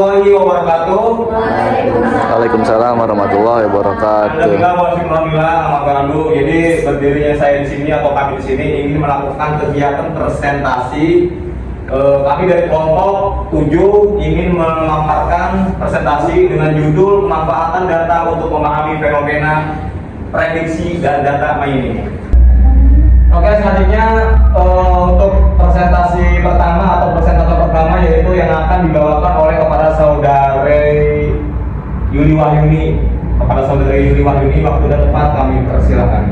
warahmatullahi wabarakatuh. Waalaikumsalam warahmatullahi wabarakatuh. Jadi berdirinya saya di sini atau kami di sini ingin melakukan kegiatan presentasi. Kami dari kelompok 7 ingin memaparkan presentasi dengan judul pemanfaatan data untuk memahami fenomena prediksi dan data mining. Oke, selanjutnya untuk presentasi pertama atau presentator pertama yaitu yang akan dibawakan oleh kepada saudari Yuni Wahyuni. Kepada saudari Yuni Wahyuni, waktu dan tempat kami persilakan.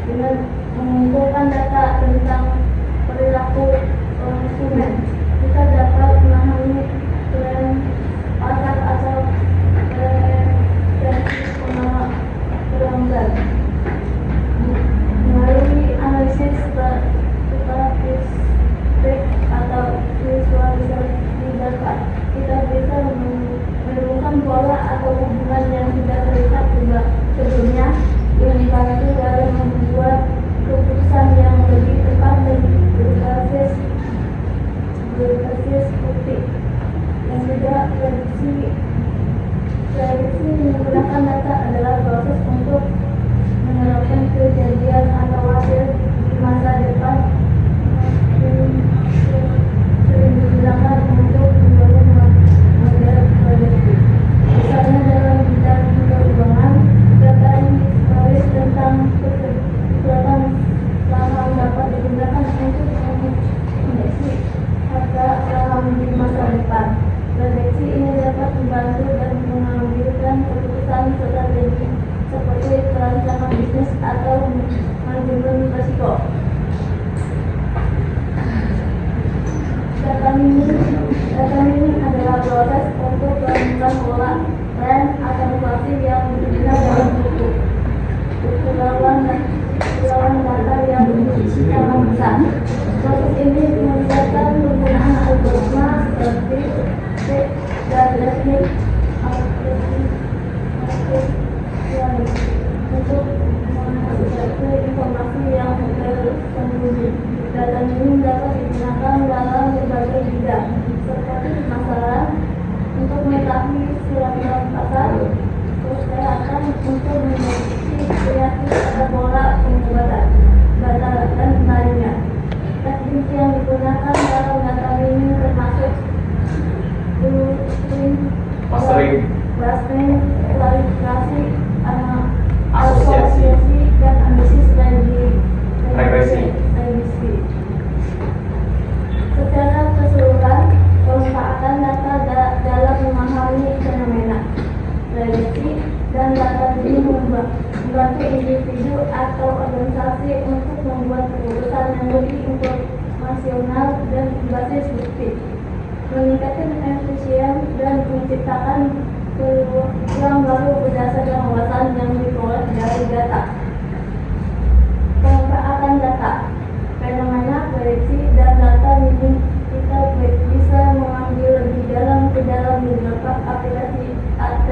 Dengan mengumpulkan data tentang perilaku konsumen, kita dapat memahami tren pasar atau pelanggan. Melalui analisis statistik atau visualisasi data, kita bisa menemukan pola atau hubungan yang tidak terlihat sebelumnya, yang dibantu dalam membuat keputusan yang lebih tepat dan berbasis bukti. Yang tidak prediksi menggunakan data adalah proses untuk menerapkan kejadian atau hasil di masa depan, sering digunakan untuk membangun model prediksi. Misalnya dalam bidang keuangan, data yang ditulis tentang pergerakan saham dapat digunakan untuk memprediksi harga saham di masa depan. Prediksi ini dapat membantu dan mengambilkan keputusan strategi seperti perancangan bisnis atau manajemen risiko. Data mining adalah proses untuk menemukan pola, tren, atau inovasi yang dibina dalam buku lawan data yang sangat besar. Proses ini melibatkan penggunaan algoritma, statistik, dan teknik untuk menghasilkan informasi yang tersembunyi. Data mining dapat digunakan dalam berbagai bidang, seperti masalah untuk mengetahui silang pasar, kesehatan untuk memiliki kreatif atau pola pengobatan, data dan lainnya. Teknik yang digunakan dalam data mining termasuk clustering, klarifikasi, asosiasi, dan analisis regresi. Secara keseluruhan, pemanfaatan data dalam memahami fenomena prediksi dan data ini membantu individu atau organisasi untuk membuat keputusan yang lebih informasional dan berbasis bukti, meningkatkan efisien dan menciptakan peluang baru berdasarkan wawasan yang diperoleh dari data. Pemanfaatan data, fenomena prediksi dan data mining, kita bisa mengambil lebih dalam ke dalam beberapa aplikasi dan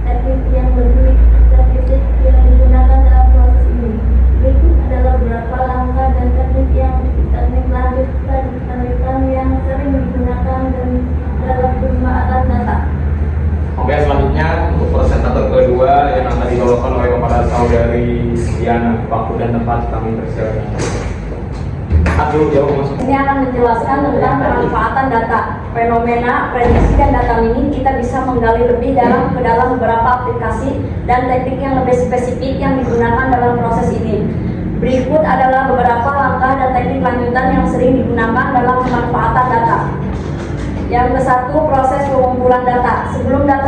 teknik yang lebih spesifik yang digunakan dalam proses ini. Berikut adalah beberapa langkah dan teknik lanjutan yang sering digunakan dalam pemanfaatan data. Oke, selanjutnya untuk presentator kedua yang akan dibawakan oleh kepada saudari Diana. Waktu dan tempat kami persilakan. Ini akan menjelaskan tentang pemanfaatan data, fenomena, prediksi, dan data mining. Kita bisa menggali lebih dalam beberapa aplikasi dan teknik yang lebih spesifik yang digunakan dalam proses ini. Berikut adalah beberapa langkah dan teknik lanjutan yang sering digunakan dalam pemanfaatan data. Yang ke-1, proses pengumpulan data. Sebelum data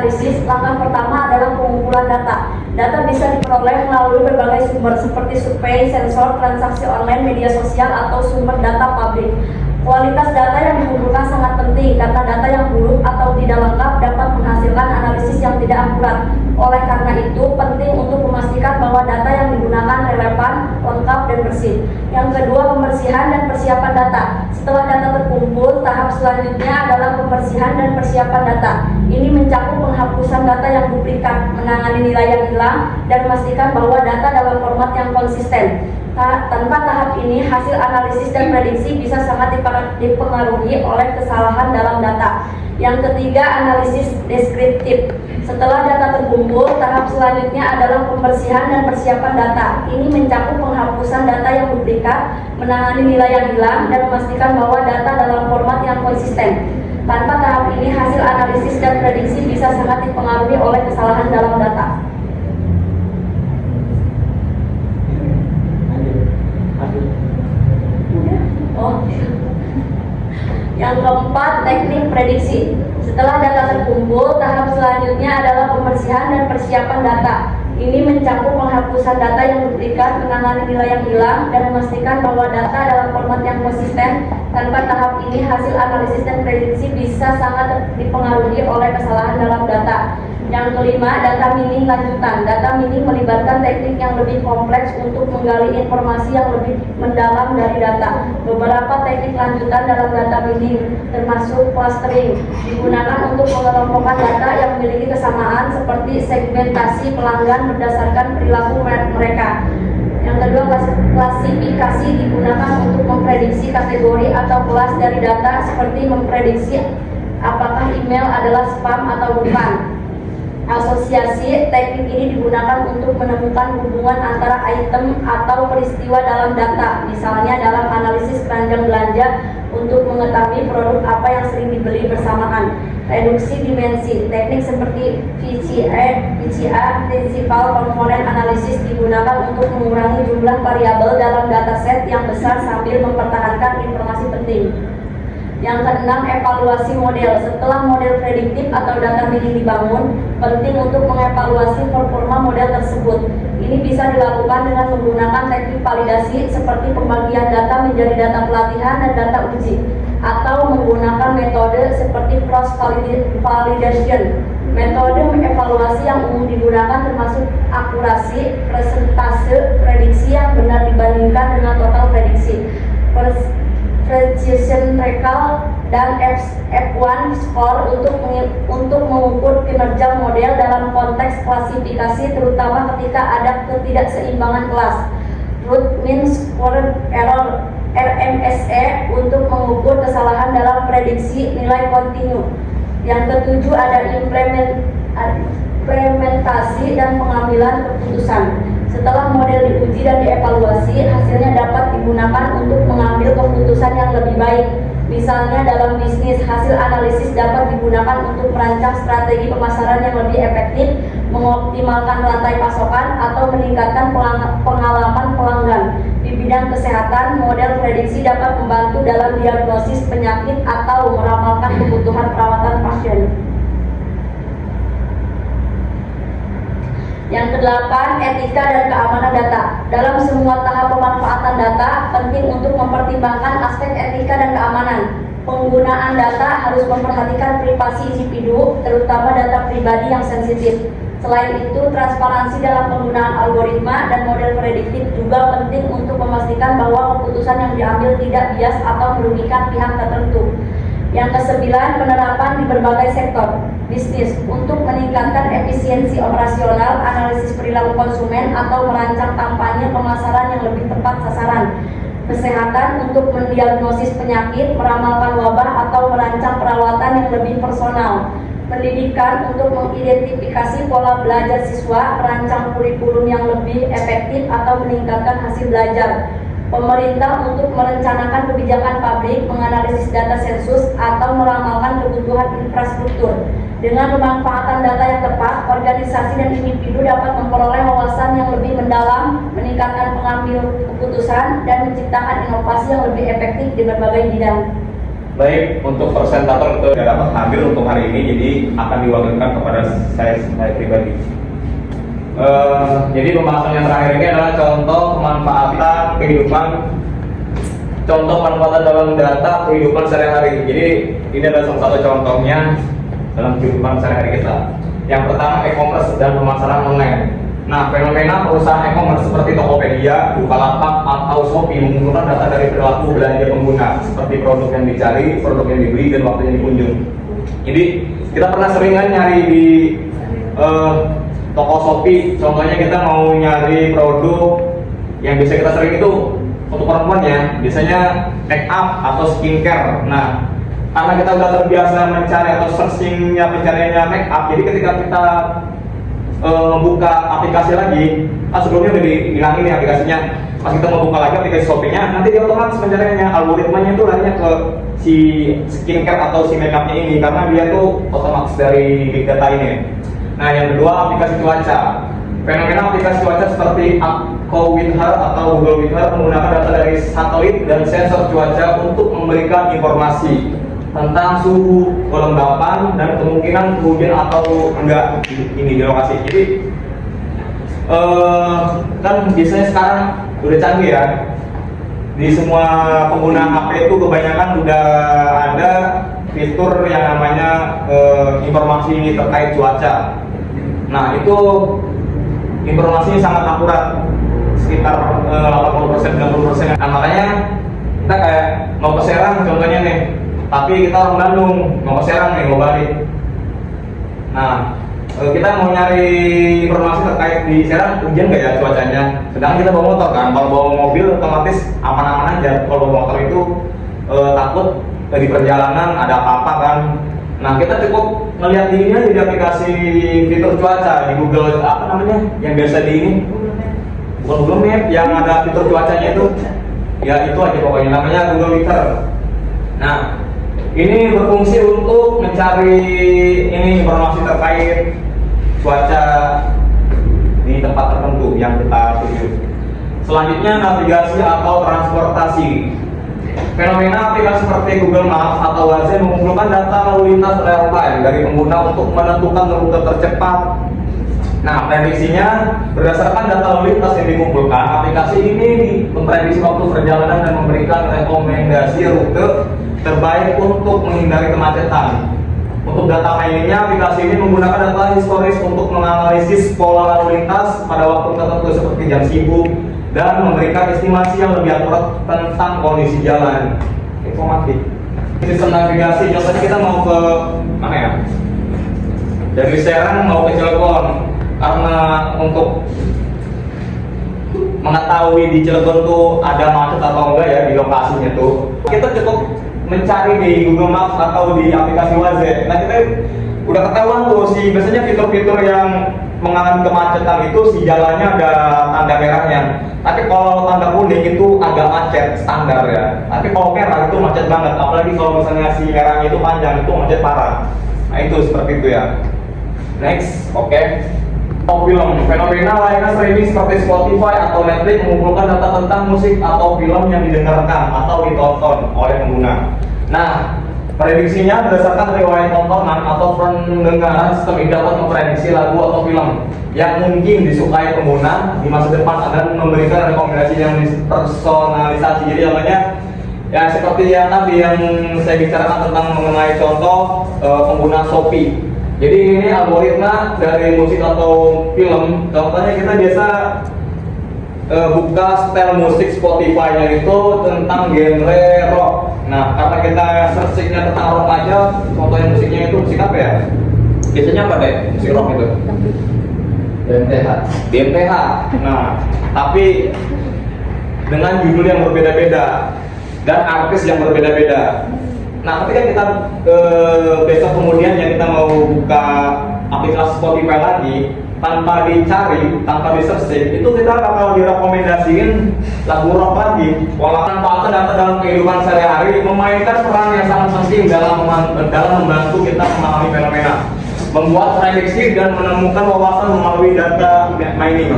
analisis, langkah pertama adalah pengumpulan data. Data bisa diperoleh melalui berbagai sumber seperti survei, sensor, transaksi online, media sosial, atau sumber data publik. Kualitas data yang dikumpulkan sangat penting karena data yang buruk atau tidak lengkap dapat menghasilkan analisis yang tidak akurat. Oleh karena itu, penting untuk memastikan bahwa data yang digunakan relevan, lengkap, dan bersih. Yang kedua, pembersihan dan persiapan data. Setelah data terkumpul, tahap selanjutnya adalah pembersihan dan persiapan data. Ini mencakup penghapusan data yang duplikat, menangani nilai yang hilang, dan memastikan bahwa data dalam format yang konsisten. Tanpa tahap ini, hasil analisis dan prediksi bisa sangat dipengaruhi oleh kesalahan dalam data. Yang ketiga, analisis deskriptif. Setelah data terkumpul, tahap selanjutnya adalah pembersihan dan persiapan data. Ini mencakup penghapusan data yang duplikat, menangani nilai yang hilang, dan memastikan bahwa data dalam format yang konsisten. Tanpa tahap ini, hasil analisis dan prediksi bisa sangat dipengaruhi oleh kesalahan dalam data. Yang keempat, teknik prediksi. Setelah data terkumpul, tahap selanjutnya adalah pembersihan dan persiapan data. Ini mencakup penghapusan data yang duplikat, menangani nilai yang hilang, dan memastikan bahwa data dalam format yang konsisten. Tanpa tahap ini, hasil analisis dan prediksi bisa sangat dipengaruhi oleh kesalahan dalam data. Yang kelima, data mining lanjutan. Data mining melibatkan teknik yang lebih kompleks untuk menggali informasi yang lebih mendalam dari data. Beberapa teknik lanjutan dalam data mining, termasuk clustering, digunakan untuk mengelompokkan data yang memiliki kesamaan seperti segmentasi pelanggan berdasarkan perilaku mereka. Yang kedua, klasifikasi digunakan untuk memprediksi kategori atau kelas dari data, seperti memprediksi apakah email adalah spam atau bukan. Asosiasi, teknik ini digunakan untuk menemukan hubungan antara item atau peristiwa dalam data, misalnya dalam analisis keranjang belanja untuk mengetahui produk apa yang sering dibeli bersamaan. Reduksi dimensi, teknik seperti VCA, Principal Component Analysis digunakan untuk mengurangi jumlah variabel dalam dataset yang besar sambil mempertahankan informasi penting. Yang keenam, evaluasi model. Setelah model prediktif atau data mining dibangun, penting untuk mengevaluasi performa model tersebut. Ini bisa dilakukan dengan menggunakan teknik validasi seperti pembagian data menjadi data pelatihan dan data uji, atau menggunakan metode seperti cross validation. Metode evaluasi yang umum digunakan termasuk akurasi, persentase prediksi yang benar dibandingkan dengan total prediksi, precision recall, dan F1 score untuk mengukur kinerja model dalam konteks klasifikasi, terutama ketika ada ketidakseimbangan kelas. Root mean squared error RMSE untuk mengukur kesalahan dalam prediksi nilai kontinu. Yang ketujuh, ada implementasi dan pengambilan keputusan. Setelah model diuji dan dievaluasi, hasilnya dapat digunakan untuk mengambil keputusan yang lebih baik. Misalnya dalam bisnis, hasil analisis dapat digunakan untuk merancang strategi pemasaran yang lebih efektif, mengoptimalkan rantai pasokan, atau meningkatkan pengalaman pelanggan. Di bidang kesehatan, model prediksi dapat membantu dalam diagnosis penyakit atau meramalkan kebutuhan perawatan pasien. Yang kedelapan, etika dan keamanan data. Dalam semua tahap pemanfaatan data, penting untuk mempertimbangkan aspek etika dan keamanan. Penggunaan data harus memperhatikan privasi individu, terutama data pribadi yang sensitif. Selain itu, transparansi dalam penggunaan algoritma dan model prediktif juga penting untuk memastikan bahwa keputusan yang diambil tidak bias atau merugikan pihak tertentu. Yang kesembilan, penerapan di berbagai sektor bisnis untuk meningkatkan efisiensi operasional, analisis perilaku konsumen, atau merancang kampanye pemasaran yang lebih tepat sasaran. Kesehatan untuk mendiagnosis penyakit, meramalkan wabah, atau merancang perawatan yang lebih personal. Pendidikan untuk mengidentifikasi pola belajar siswa, merancang kurikulum yang lebih efektif, atau meningkatkan hasil belajar. Pemerintah untuk merencanakan kebijakan pabrik, menganalisis data sensus, atau meramalkan kebutuhan infrastruktur. Dengan pemanfaatan data yang tepat, organisasi dan individu dapat memperoleh wawasan yang lebih mendalam, meningkatkan pengambil keputusan, dan menciptakan inovasi yang lebih efektif di berbagai bidang. Baik, untuk presentator itu tidak dapat hadir untuk hari ini, jadi akan diwakilkan kepada saya pribadi. Jadi pembahasan yang terakhir ini adalah contoh pemanfaatan kehidupan, contoh pemanfaatan dalam data kehidupan sehari-hari. Jadi ini adalah salah satu contohnya dalam kehidupan sehari-hari kita. Yang pertama, e-commerce dan pemasaran online. Nah, fenomena perusahaan e-commerce seperti Tokopedia, Bukalapak, atau Shopee mengumpulkan data dari perilaku belanja pengguna, seperti produk yang dicari, produk yang dibeli, dan waktu yang dikunjung. Jadi kita pernah sering kan nyari di toko Shopee, contohnya kita mau nyari produk yang bisa kita sering itu untuk perempuan ya, biasanya make up atau skincare. Nah, karena kita udah terbiasa mencari atau searchingnya pencariannya make up, jadi ketika kita membuka aplikasi lagi, sebelumnya udah dihilangin nih aplikasinya. Pas kita mau buka lagi aplikasi Shopee-nya, nanti dia otomatis pencariannya, algoritmanya itu larinya ke si skincare atau si makeupnya ini, karena dia tuh otomatis dari big data ini. Nah, yang kedua, aplikasi cuaca. Fenomena aplikasi cuaca seperti Aqua Weather atau Google Weather menggunakan data dari satelit dan sensor cuaca untuk memberikan informasi tentang suhu, kelembapan, dan kemungkinan hujan atau enggak ini di lokasi. Jadi kan biasanya sekarang udah canggih ya, di semua pengguna HP itu kebanyakan udah ada fitur yang namanya informasi terkait cuaca. Nah, itu informasinya sangat akurat, sekitar 80% 90%. Nah, makanya kita kayak mau ke Serang contohnya nih, tapi kita orang Bandung, mau ke Serang nih, mau balik. Nah, kita mau nyari informasi terkait di Serang, hujan nggak ya cuacanya? Sedangkan kita bawa motor kan, kalau bawa mobil otomatis aman-aman aja. Kalau bawa motor itu takut di perjalanan ada apa-apa kan. Nah, kita cukup ngelihat di ini aja di aplikasi fitur cuaca di Google, apa namanya, yang biasa di ini, bukan Google Map, yang ada fitur cuacanya itu, ya itu aja pokoknya, namanya Google Weather. Nah, ini berfungsi untuk mencari ini informasi terkait cuaca di tempat tertentu yang kita tuju. Selanjutnya, navigasi atau transportasi. Fenomena aplikasi seperti Google Maps atau Waze mengumpulkan data lalu lintas real time dari pengguna untuk menentukan rute tercepat. Nah, prediksinya berdasarkan data lalu lintas yang dikumpulkan, aplikasi ini memprediksi waktu perjalanan dan memberikan rekomendasi rute terbaik untuk menghindari kemacetan. Untuk data lainnya, aplikasi ini menggunakan data historis untuk menganalisis pola lalu lintas pada waktu tertentu seperti jam sibuk dan memberikan estimasi yang lebih akurat tentang kondisi jalan. Informatif. Sistem navigasi, contohnya kita mau ke mana ya? Dari Serang mau ke Cilegon, karena untuk mengetahui di Cilegon tuh ada macet atau enggak ya di lokasinya tuh, kita cukup mencari di Google Maps atau di aplikasi Waze. Nah, kita udah ketahuan tuh biasanya fitur-fitur yang mengalami kemacetan itu si jalannya ada tanda merahnya. Tapi kalau tanda kuning itu agak macet standar ya. Tapi kalau merah itu macet banget. Apalagi kalau misalnya si merahnya itu panjang, itu macet parah. Nah, itu seperti itu ya. Next, oke. Film, fenomena layanan streaming seperti Spotify atau Netflix mengumpulkan data tentang musik atau film yang didengarkan atau ditonton oleh pengguna. Nah, prediksinya berdasarkan riwayat tontonan atau pendengaran, sistem ini dapat memprediksi lagu atau film yang mungkin disukai pengguna di masa depan dan memberikan rekomendasi yang personalisasi. Jadi contohnya ya seperti yang tadi yang saya bicarakan tentang mengenai contoh pengguna Shopee. Jadi ini algoritma dari musik atau film. Contohnya kita biasa buka setel musik Spotify-nya itu tentang genre rock. Nah, karena kita searching-nya tentang rock aja, contohnya musiknya itu musik apa ya? Biasanya apa deh musik rock itu? BMTH. BMTH. Nah, tapi dengan judul yang berbeda-beda dan artis yang berbeda-beda. Nah, ketika kita besok kemudian yang kita mau buka aplikasi Spotify lagi, tanpa dicari, tanpa di-searching, itu kita bakal direkomendasiin lagu rock lagi. Walau manfaatkan data dalam kehidupan sehari-hari memainkan peran yang sangat penting dalam membantu kita memahami fenomena, membuat prediksi dan menemukan wawasan melalui data mining.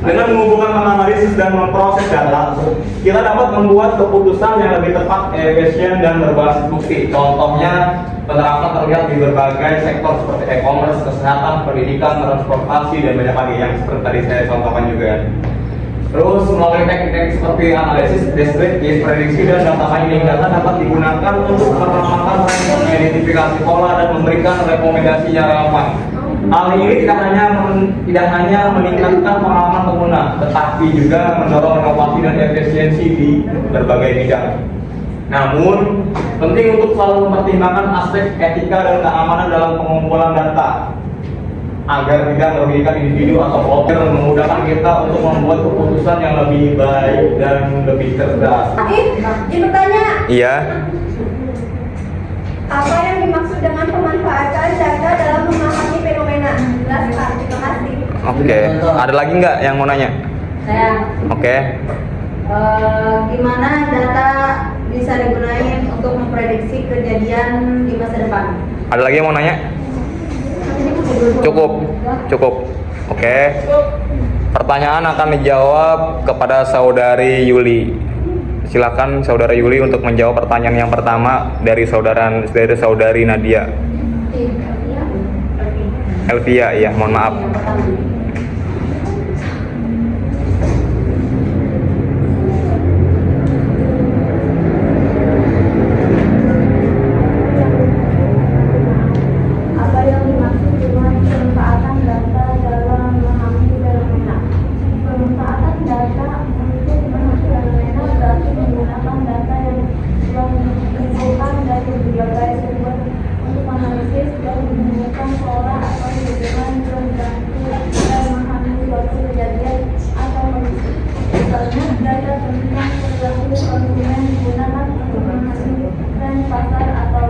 Dengan mengumpulkan, menganalisis dan memproses data, kita dapat membuat keputusan yang lebih tepat, efisien dan berbasis bukti. Contohnya penerapan terlihat di berbagai sektor seperti e-commerce, kesehatan, pendidikan, transportasi dan banyak lagi yang seperti tadi saya contohkan juga. Terus melalui teknik seperti analisis, deskripsi, prediksi dan data mining, data dapat digunakan untuk meramalkan, mengidentifikasi pola dan memberikan rekomendasi yang relevan. Hal ini tidak hanya meningkatkan pengalaman pengguna, tetapi juga mendorong inovasi dan efisiensi di berbagai bidang. Namun, penting untuk selalu mempertimbangkan aspek etika dan keamanan dalam pengumpulan data agar tidak merugikan individu atau kelompok dan memudahkan kita untuk membuat keputusan yang lebih baik dan lebih cerdas. Izin bertanya. Iya. Apa yang dimaksud dengan pemanfaatan data dalam memahami fenomena? Jelaskan. Terima kasih. Oke. Ada lagi nggak yang mau nanya? Saya Oke. gimana data bisa digunakan untuk memprediksi kejadian di masa depan? Ada lagi yang mau nanya? Cukup. Oke. Pertanyaan akan dijawab kepada saudari Yuli. Silakan saudara Yuli untuk menjawab pertanyaan yang pertama dari saudari Nadia. Elvia, ya, mohon maaf. Apa yang dimaksud dengan pemanfaatan data dalam memahami fenomena? Pemanfaatan data untuk memahami fenomena berarti menggunakan data yang telah dikumpulkan dari berbagai sumber untuk menganalisis dan menemukan pola atau hubungan tertentu dalam memahami suatu kejadian atau kondisi. Misalnya, data tentang perilaku konsumen digunakan untuk memahami tren pasar atau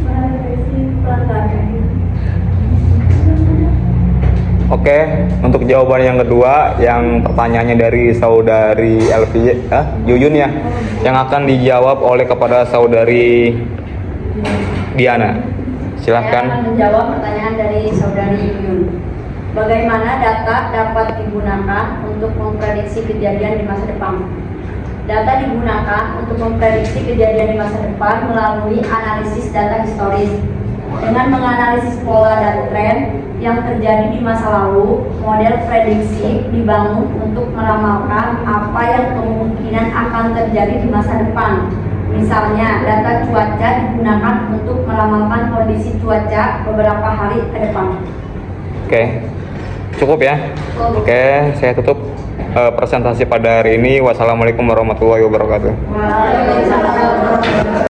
mendeteksi pelanggaran. Oke, untuk jawaban yang kedua, yang pertanyaannya dari saudari Yuyun ya, yang akan dijawab oleh kepada saudari Diana. Saya Silahkan. akan menjawab pertanyaan dari saudari Yuyun. Bagaimana data dapat digunakan untuk memprediksi kejadian di masa depan? Data digunakan untuk memprediksi kejadian di masa depan melalui analisis data historis. Dengan menganalisis pola dan tren yang terjadi di masa lalu, model prediksi dibangun untuk meramalkan apa yang kemungkinan akan terjadi di masa depan. Misalnya, data cuaca digunakan untuk meramalkan kondisi cuaca beberapa hari ke depan. Oke, cukup ya. Oke, saya tutup presentasi pada hari ini. Wassalamualaikum warahmatullahi wabarakatuh. Waalaikumsalam.